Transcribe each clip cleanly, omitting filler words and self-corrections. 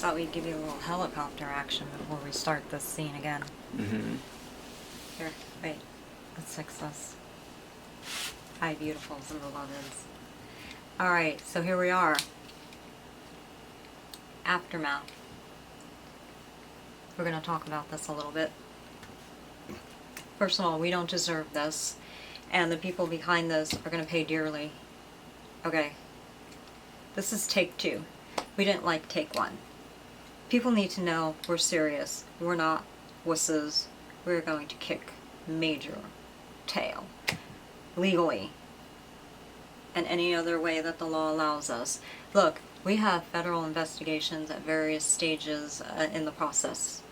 thought we'd give you a little helicopter action before we start this scene again. Mm-hmm. Here, wait. Let's fix this. Hi, beautifuls and beloveds. Alright, so here we are. Aftermath. We're going to talk about this a little bit. First of all, we don't deserve this, and the people behind this are going to pay dearly. Okay. This is take 2. We didn't like take 1. People need to know we're serious. We're not wusses. We're going to kick major tail. Legally. And any other way that the law allows us. Look, we have federal investigations at various stages in the process.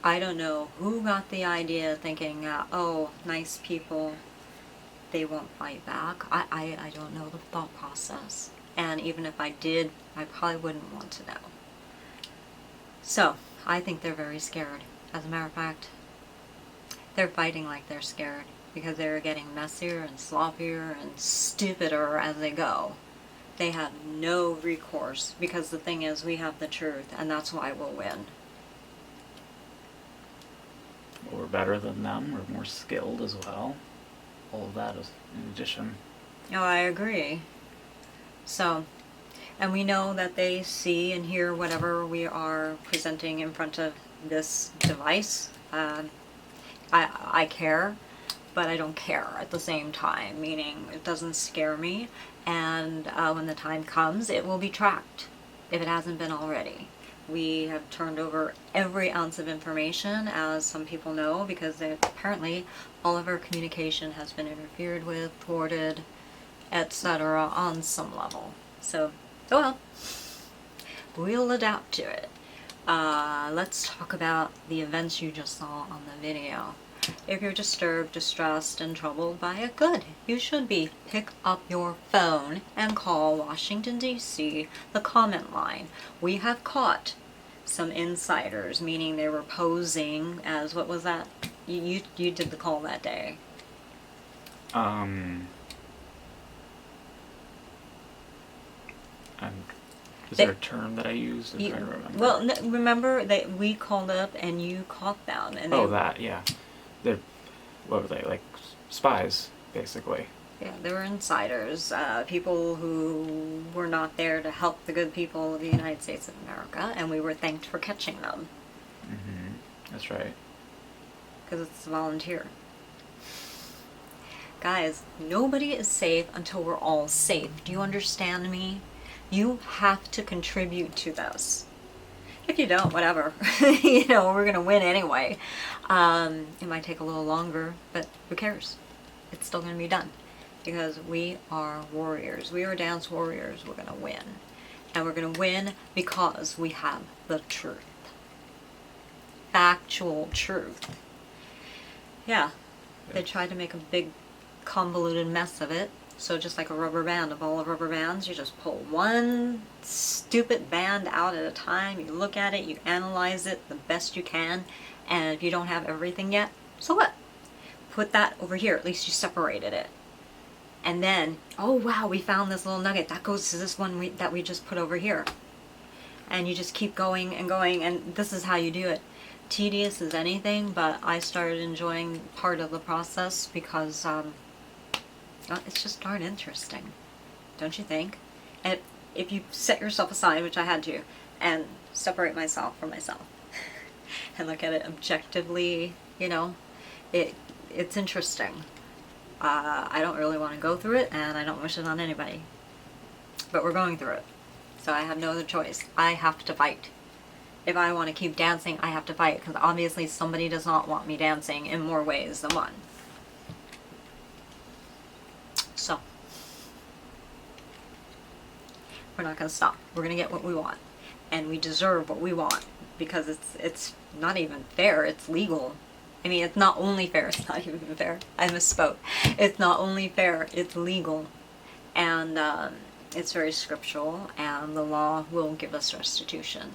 I don't know who got the idea thinking, oh, nice people, they won't fight back. I don't know the thought process. And even if I did, I probably wouldn't want to know. So, I think they're very scared. As a matter of fact, they're fighting like they're scared because they're getting messier and sloppier and stupider as they go. They have no recourse because the thing is, we have the truth, and that's why we'll win. We're better than them. We're more skilled as well. All of that is in addition. Oh, I agree. So, and we know that they see and hear whatever we are presenting in front of this device. I care, but I don't care at the same time, meaning it doesn't scare me, and when the time comes, it will be tracked, if it hasn't been already. We have turned over every ounce of information, as some people know, because apparently all of our communication has been interfered with, thwarted, etc. on some level. So, oh well, we'll adapt to it. Let's talk about the events you just saw on the video. If you're disturbed, distressed, and troubled by it, good. You should be. Pick up your phone and call Washington, D.C., the comment line. We have caught some insiders, meaning they were posing as, what was that? You did the call that day. Is there a term that I used? I'm trying to remember. Well, remember that we called up and you caught them. And that, yeah. They're, what were they, like spies, basically. Yeah, they were insiders, people who were not there to help the good people of the United States of America, and we were thanked for catching them. Mm-hmm. That's right. Because it's a volunteer. Guys, nobody is safe until we're all safe. Do you understand me? You have to contribute to this. If you don't, whatever. You know, we're going to win anyway. It might take a little longer, but who cares? It's still going to be done. Because we are warriors. We are dance warriors. We're going to win. And we're going to win because we have the truth. Factual truth. Yeah. They tried to make a big convoluted mess of it. So just like a rubber band, of all the rubber bands, you just pull one stupid band out at a time. You look at it, you analyze it the best you can, and if you don't have everything yet, so what? Put that over here. At least you separated it. And then, oh wow, we found this little nugget. That goes to this one that we just put over here. And you just keep going, and this is how you do it. Tedious as anything, but I started enjoying part of the process because it's just darn interesting, don't you think? And if you set yourself aside, which I had to, and separate myself from myself, and look at it objectively, you know, it's interesting. I don't really want to go through it, and I don't wish it on anybody. But we're going through it. So I have no other choice. I have to fight. If I want to keep dancing, I have to fight, because obviously somebody does not want me dancing in more ways than one. So, we're not going to stop. We're going to get what we want. And we deserve what we want, because it's not even fair, it's legal. I mean, it's not only fair, it's not even fair. I misspoke. It's not only fair, it's legal. And it's very scriptural, and the law will give us restitution.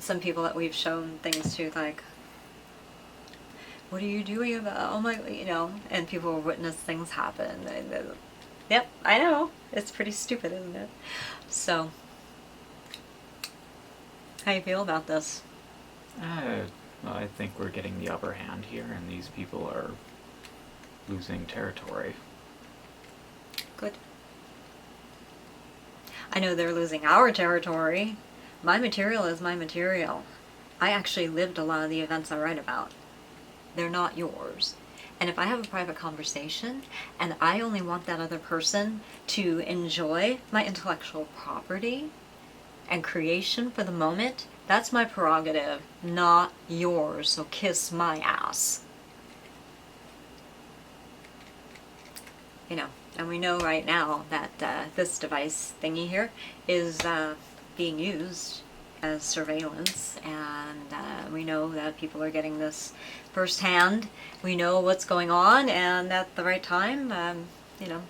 Some people that we've shown things to, like, what are you doing about, oh my, you know, and people witness things happen. Yep, I know. It's pretty stupid, isn't it? So, how you feel about this? Well, I think we're getting the upper hand here, and these people are losing territory. Good. I know they're losing our territory. My material is my material. I actually lived a lot of the events I write about. They're not yours. And if I have a private conversation and I only want that other person to enjoy my intellectual property and creation for the moment, that's my prerogative, not yours. So kiss my ass. You know, and we know right now that this device thingy here is being used as surveillance, and we know that people are getting this firsthand. We know what's going on, and at the right time, you know,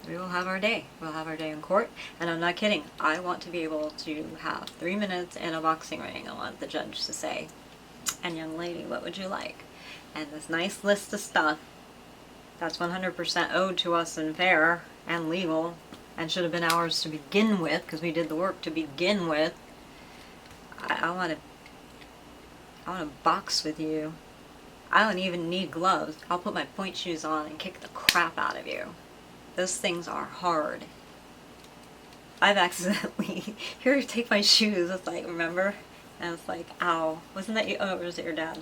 we will have our day. We'll have our day in court, and I'm not kidding. I want to be able to have 3 minutes in a boxing ring. I want the judge to say, and young lady, what would you like? And this nice list of stuff that's 100% owed to us and fair and legal and should have been ours to begin with because we did the work to begin with. I want to box with you. I don't even need gloves. I'll put my point shoes on and kick the crap out of you. Those things are hard. I've accidentally, here, take my shoes. It's like, remember? And it's like, ow. Wasn't that you? Oh, or was it your dad?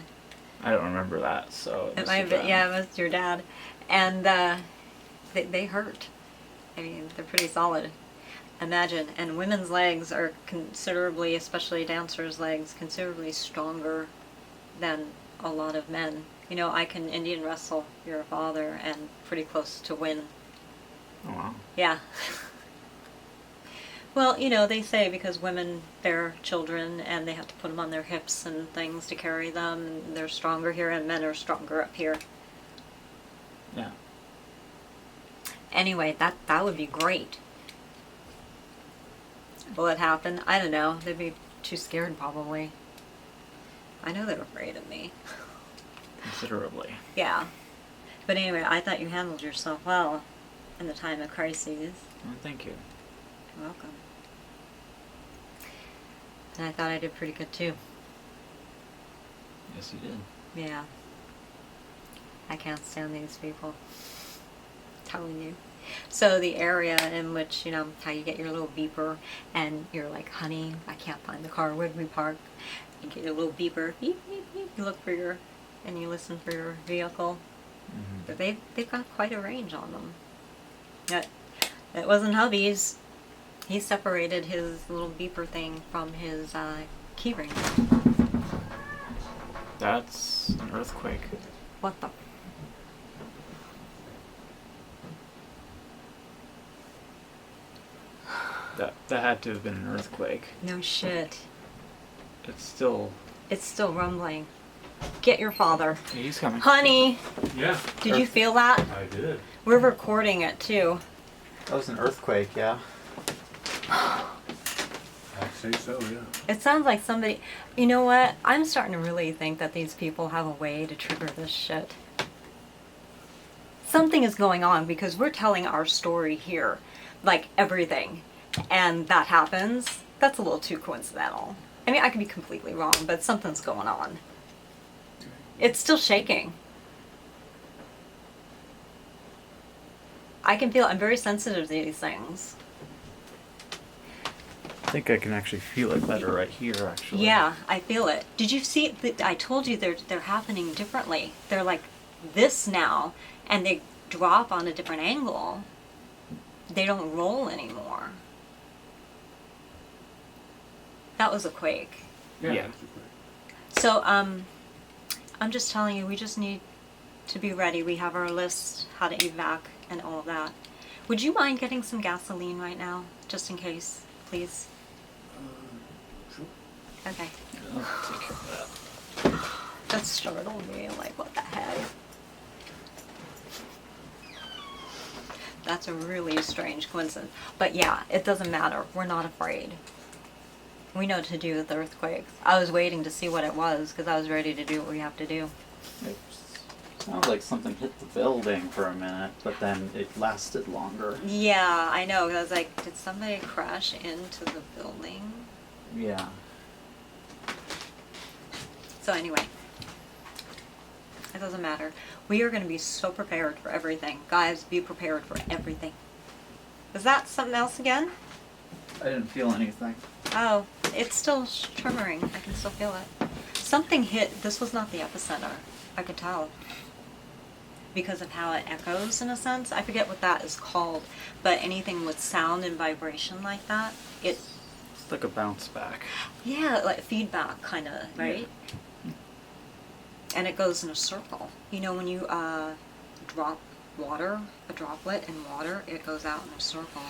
I don't remember that, so... It might have been, yeah, it was your dad. And they hurt. I mean, they're pretty solid. Imagine, and women's legs are considerably, especially dancers' legs, considerably stronger than a lot of men. You know, I can Indian wrestle your father and pretty close to win. Oh, wow. Yeah. Well, you know, they say because women bear children and they have to put them on their hips and things to carry them, and they're stronger here, and men are stronger up here. Yeah. Anyway, that would be great. Will it happen? I don't know. They'd be too scared, probably. I know they're afraid of me. Considerably. Yeah. But anyway, I thought you handled yourself well in the time of crises. Well, thank you. You're welcome. And I thought I did pretty good, too. Yes, you did. Yeah. I can't stand these people. Telling you. So the area in which, you know, how you get your little beeper and you're like, honey, I can't find the car, where do we park? You get your little beeper, beep, beep, beep. You look for your, and you listen for your vehicle. Mm-hmm. But they've got quite a range on them. It wasn't hubby's. He separated his little beeper thing from his key ring. That's an earthquake. What the? That had to have been an earthquake. No shit. It's still... It's still rumbling. Get your father. Yeah, he's coming. Honey, Yeah, did you feel that? I did. We're recording it too. That was an earthquake, yeah. I'd say so, yeah. It sounds like somebody... You know what? I'm starting to really think that these people have a way to trigger this shit. Something is going on because we're telling our story here. Like everything. And that happens. That's a little too coincidental. I mean, I could be completely wrong, but something's going on. It's still shaking. I can feel... I'm very sensitive to these things. I think I can actually feel it better right here, actually. Yeah, I feel it. Did you see? I told you they're happening differently. They're like this now, and they drop on a different angle. They don't roll anymore. That was a quake. Yeah. So, I'm just telling you, we just need to be ready. We have our list, how to evac, and all of that. Would you mind getting some gasoline right now, just in case, please? Sure. Okay. I'll take care of that. That startled me. I'm like, what the heck? That's a really strange coincidence. But yeah, it doesn't matter. We're not afraid. We know what to do with earthquakes. I was waiting to see what it was because I was ready to do what we have to do. Sounds like something hit the building for a minute, but then it lasted longer. Yeah, I know. I was like, did somebody crash into the building? Yeah. So anyway, it doesn't matter. We are going to be so prepared for everything. Guys, be prepared for everything. Is that something else again? I didn't feel anything. Oh, it's still tremoring. I can still feel it. Something hit. This was not the epicenter. I could tell. Because of how it echoes, in a sense. I forget what that is called. But anything with sound and vibration like that, it... It's like a bounce back. Yeah, like feedback, kind of, right? Yeah. And it goes in a circle. You know, when you drop water, a droplet in water, it goes out in a circle.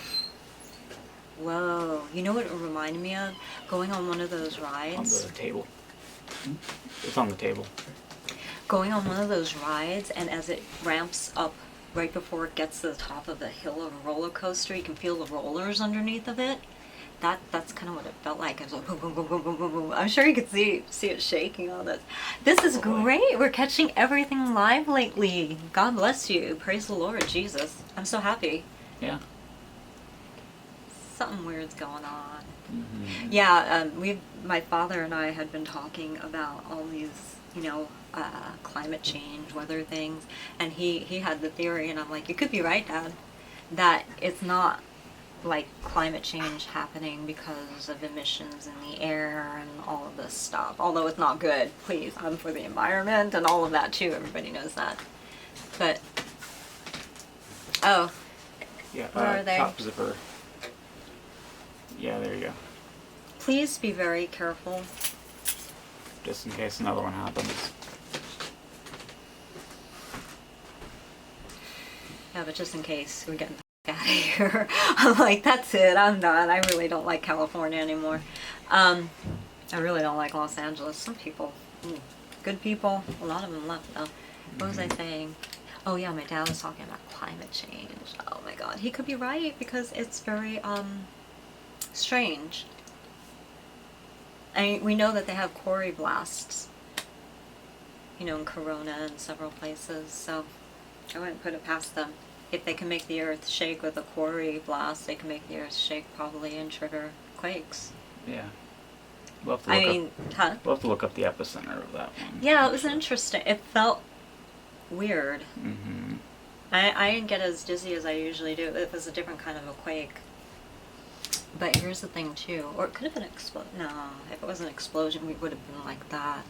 Whoa. You know what it reminded me of? Going on one of those rides. On the table. It's on the table. Going on one of those rides, and as it ramps up right before it gets to the top of the hill of a roller coaster, you can feel the rollers underneath of it. That's kind of what it felt like. It was like boom, boom, boom, boom, boom, boom, boom. I'm sure you could see it shaking all this. This is great. We're catching everything live lately. God bless you. Praise the Lord, Jesus. I'm so happy. Yeah. Something weird's going on. Mm-hmm. Yeah, my father and I had been talking about all these, climate change, weather things, and he had the theory, and I'm like, you could be right, Dad, that it's not like climate change happening because of emissions in the air and all of this stuff. Although it's not good. Please, I'm for the environment and all of that too. Everybody knows that. But oh, Yeah. Where are they? Top zipper. Yeah, there you go. please be very careful. Just in case another one happens. Yeah, but just in case we're getting out of here. I'm like, that's it. I'm done. I really don't like California anymore. I really don't like Los Angeles. Some people, good people. A lot of them left though. What was I saying? Oh yeah, my dad was talking about climate change. Oh my God, he could be right because it's very strange. I mean, we know that they have quarry blasts, in Corona and several places. So I wouldn't put it past them. If they can make the earth shake with a quarry blast, they can make the earth shake probably and trigger quakes. Yeah. We'll have to look huh? We'll have to look up the epicenter of that one. Yeah, it was interesting. It felt weird. Mm-hmm. I didn't get as dizzy as I usually do. It was a different kind of a quake. But here's the thing too, or it could have been No, if it was an explosion, we would have been like that.